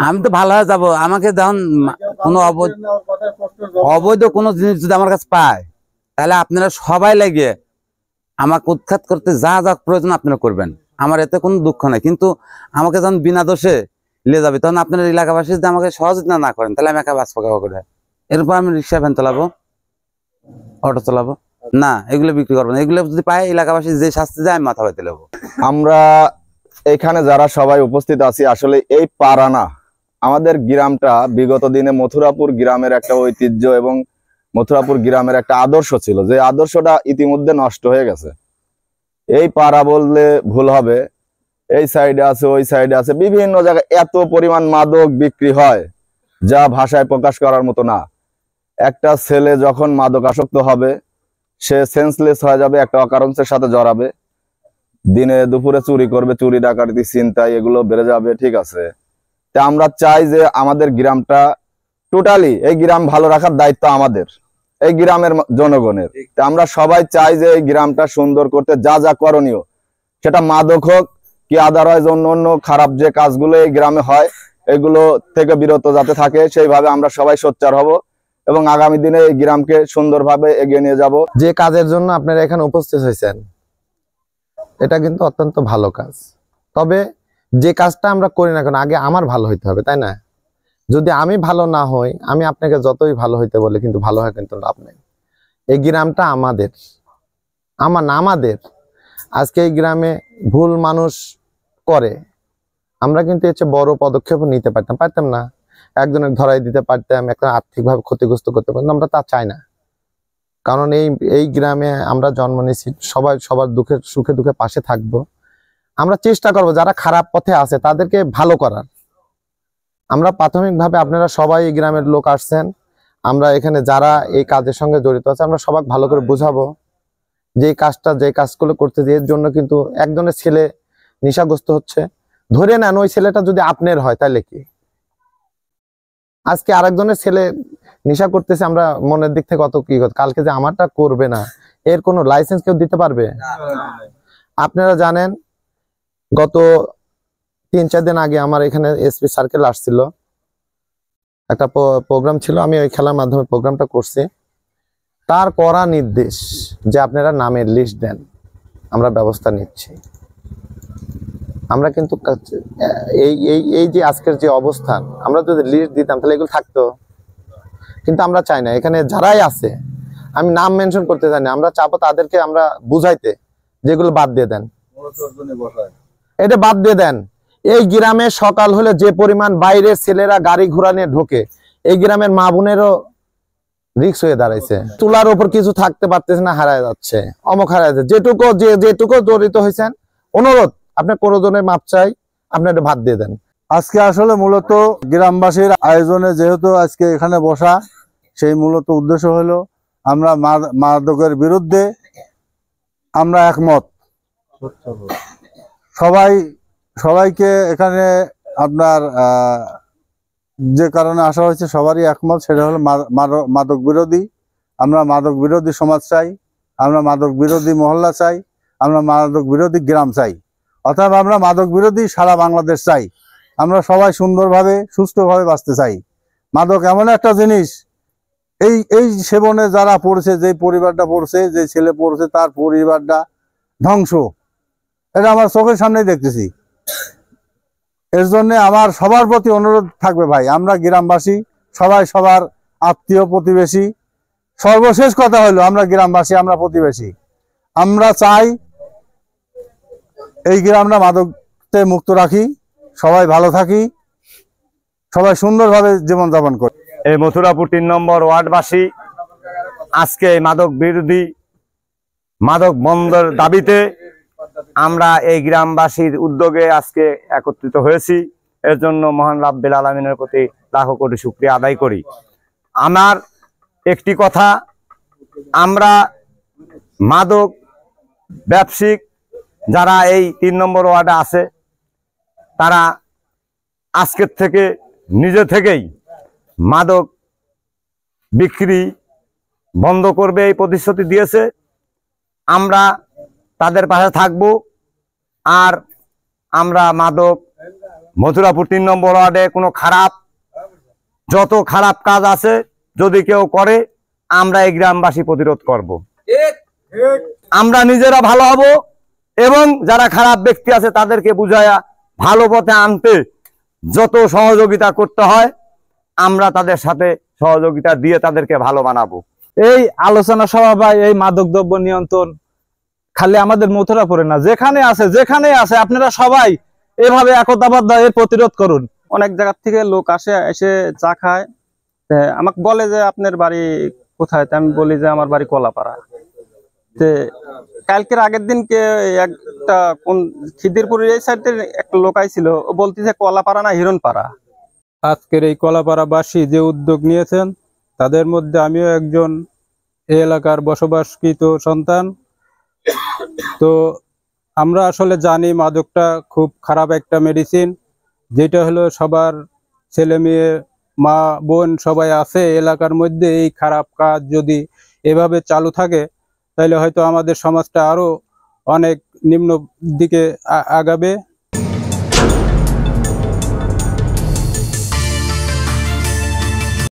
আমি তো ভালো হয়ে যাবো। আমাকে যখন কোনো অবৈধ কোনো জিনিস যদি আমার কাছে পায়, তাহলে আপনারা সবাই লাগিয়ে আমাকে উৎখাত করতে যা যা প্রয়োজন আপনারা করবেন। আমার এতে কোনো দুঃখ নাই, কিন্তু আমাকে যখন বিনা দোষে নিয়ে যাবে, তখন আপনার এলাকাবাসী যদি আমাকে সহযোগিতা না করেন, তাহলে আমি একা বাঁচবো করে। এরপর আমি রিক্সা ভ্যান চালাবো, অটো চালাবো না, এগুলো বিক্রি করবো না। এগুলো যদি পাই, এলাকাবাসী যে শাস্তি যায় আমি মাথা পাইতে নেবো। আমরা এখানে যারা সবাই উপস্থিত আছি, আসলে এই পারানা আমাদের গ্রামটা বিগত দিনে মথুরাপুর গ্রামের একটা ঐতিহ্য এবং মথুরাপুর গ্রামের একটা আদর্শ ছিল, যে আদর্শটা ইতিমধ্যে নষ্ট হয়ে গেছে। এই পাড়া বললে ভুল হবে, এই সাইডে আছে, ওই সাইডে আছে, বিভিন্ন জায়গায় এত পরিমাণ মাদক বিক্রি হয় যা ভাষায় প্রকাশ করার মতো না। একটা ছেলে যখন মাদক আসক্ত হবে, সে সেন্সলেস হয়ে যাবে, একটা অকারণের সাথে জড়াবে, দিনে দুপুরে চুরি করবে, চুরি ডাকাতি ছিনতাই এগুলো বেড়ে যাবে। ঠিক আছে, তা আমরা চাই যে আমাদের গ্রামটা টোটালি, এই গ্রাম ভালো রাখার দায়িত্ব আমাদের, এই গ্রামের জনগণের। তা আমরা সবাই চাই যে এই গ্রামটা সুন্দর করতে যা যা করণীয়, সেটা মাদক হোক কি আদারওয়াইজ অন্য অন্য খারাপ যে কাজগুলো এই গ্রামে হয়, এগুলো থেকে বিরত যাতে থাকে, সেইভাবে আমরা সবাই সোচ্চার হব এবং আগামী দিনে এই গ্রামকে সুন্দরভাবে এগিয়ে নিয়ে যাব। যে কাজের জন্য আপনারা এখানে উপস্থিত হয়েছেন, এটা কিন্তু অত্যন্ত ভালো কাজ। তবে যে কাজটা আমরা করি না কেন, আগে আমার ভালো হইতে হবে, তাই না? যদি আমি ভালো না হই, আমি আপনাকে যতই ভালো হইতে বলে, কিন্তু ভালো হয় কিন্তু লাভ নেই। এই গ্রামটা আমাদের, আমার না আমাদের। আজকে এই গ্রামে ভুল মানুষ করে, আমরা কিন্তু এর চেয়ে বড় পদক্ষেপ নিতে পারতাম না। একজনের ধরাই দিতে পারতাম, একটা আর্থিকভাবে ক্ষতিগ্রস্ত করতে পারতাম, আমরা তা চাই না। কারণ এই গ্রামে আমরা জন্ম নিয়েছি, সবাই সবার সুখে দুঃখে পাশে থাকবো। আমরা চেষ্টা করব যারা খারাপ পথে আছে তাদেরকে ভালো করার। আমরা প্রাথমিকভাবে, আপনারা সবাই এই গ্রামের লোক আসছেন, আমরা এখানে যারা এই কাজের সঙ্গে জড়িত আছে, আমরা সবাই ভালো করে বোঝাবো যে কাজগুলো করতে, এর জন্য কিন্তু একজনের ছেলে নেশাগ্রস্ত হচ্ছে, ধরে নেন ওই ছেলেটা যদি আপনার হয়, তাহলে কি আজকে আরেকজনের ছেলে নেশা করতেছে, আমরা মনের দিক থেকে কত কি, কালকে যে আমারটা করবে না, এর কোনো লাইসেন্স কেউ দিতে পারবে? আপনারা জানেন, গত 3-4 দিন আগে আমার এখানে এসপি সার্কেল আসছিল, একটা প্রোগ্রাম ছিল, আমি ওই খেলার মাধ্যমে প্রোগ্রামটা করছি। তার কড়া নির্দেশ যে আপনারা নামের লিস্ট দেন, আমরা ব্যবস্থা নিচ্ছি। আমরা কিন্তু এই যে আজকের যে অবস্থান, আমরা যদি লিস্ট দিতাম তাহলে এগুলো থাকতো, কিন্তু আমরা চাই না। এখানে যারাই আছে, আমি নাম মেনশন করতে চাই না, আমরা চাবো তাদেরকে আমরা বুঝাইতে, যেগুলো বাদ দিয়ে দেন, এটা বাদ দিয়ে দেন। এই গ্রামে সকাল হলে যে পরিমাণ বাইরের ছেলেরা গাড়ি ঘোড়া নিয়ে ঢোকে, এই গ্রামের মা বোনেরও রিক্স হয়ে দাঁড়াইছে। চুলার উপর কিছু থাকতে পারতেছে না, হারায় যাচ্ছে, অমুক হারায় যাচ্ছে। যেটুকু জড়িত হয়েছেন, অনুরোধ, আপনার করোজনের মাপ চাই, আপনি এটা বাদ দিয়ে দেন। আজকে আসলে মূলত গ্রামবাসীর আয়োজনে যেহেতু আজকে এখানে বসা, সেই মূলত উদ্দেশ্য হলো আমরা মাদকের বিরুদ্ধে আমরা একমত। সবাইকে এখানে আপনার যে কারণে আসা হয়েছে সবারই একমত, সেটা হলো মাদক বিরোধী। আমরা মাদক বিরোধী সমাজ চাই, আমরা মাদক বিরোধী মহল্লা চাই, আমরা মাদক বিরোধী গ্রাম চাই, অর্থাৎ আমরা মাদক বিরোধী সারা বাংলাদেশ চাই। আমরা সবাই সুন্দরভাবে সুস্থভাবে বাঁচতে চাই। মাদক এমন একটা জিনিস, এই সেবনে যারা পড়ছে, যে পরিবারটা পড়ছে, যে ছেলে পড়ছে, তার পরিবারটা ধ্বংস, এটা আমার চোখের সামনেই দেখতেছি। এর জন্য আমার সবার প্রতি অনুরোধ থাকবে, ভাই, আমরা গ্রামবাসী সবাই সবার আত্মীয় প্রতিবেশী। সর্বশেষ কথা হলো, আমরা গ্রামবাসী, আমরা প্রতিবেশী। আমরা চাই এই গ্রামটা মাদকতে মুক্ত রাখি, সবাই ভালো থাকি, সবাই সুন্দরভাবে জীবনযাপন করি। এই মথুরাপুর 3 নম্বর ওয়ার্ডবাসী আজকে মাদক বিরোধী, মাদক বন্ধের দাবিতে আমরা এই গ্রামবাসীর উদ্যোগে আজকে একত্রিত হয়েছি। এর জন্য মহান রাব্বুল আলামিনের প্রতি লাখো কোটি শুকরিয়া আদায় করি। আমার একটি কথা, আমরা মাদক ব্যবসায়িক যারা এই 3 নম্বর ওয়ার্ডে আছে, তারা আজকের থেকে নিজে থেকেই মাদক বিক্রি বন্ধ করবে এই প্রতিশ্রুতি দিয়েছে। আমরা তাদের পাশে থাকব, আর আমরা মাদক মথুরাপুর 3 নম্বর ওয়ার্ডে কোনো যত খারাপ কাজ আছে যদি কেউ করে, আমরা এই গ্রামবাসী প্রতিরোধ করব। আমরা নিজেরা ভালো হব এবং যারা খারাপ ব্যক্তি আছে তাদেরকে বুঝায়া ভালো পথে আনতে যত সহযোগিতা করতে হয় আমরা তাদের সাথে সহযোগিতা দিয়ে তাদেরকে ভালো বানাবো। এই আলোচনা সভা বা এই মাদক দ্রব্য নিয়ন্ত্রণ খালি আমাদের মথুরাপুরে না, যেখানে আছে আপনারা সবাই এভাবে একতাবদ্ধ হয়ে প্রতিরোধ করুন। অনেক জায়গা থেকে লোক এসে চা খায়, আমাকে বলে যে আপনার বাড়ি কোথায়, আমি বলি যে আমার বাড়ি কলাপাড়া। কালকের আগের দিনকে একটা কোন খিদিরপুরের এই সাইডের একটা লোক আইছিল, ও বলতেছে কলাপাড়া না হিরণপাড়া। আজকের এই কলাপাড়াবাসী যে উদ্যোগ নিয়েছেন তাদের মধ্যে আমিও একজন এই এলাকার বসবাসকৃত সন্তান। তো আমরা আসলে জানি মাদকটা খুব খারাপ একটা মেডিসিন, যেটা হলো সবার ছেলে মেয়ে মা বোন সবাই আছে এলাকার মধ্যে। এই খারাপ কাজ যদি এভাবে চালু থাকে তাহলে হয়তো আমাদের সমাজটা আরো অনেক নিম্ন দিকে আগাবে।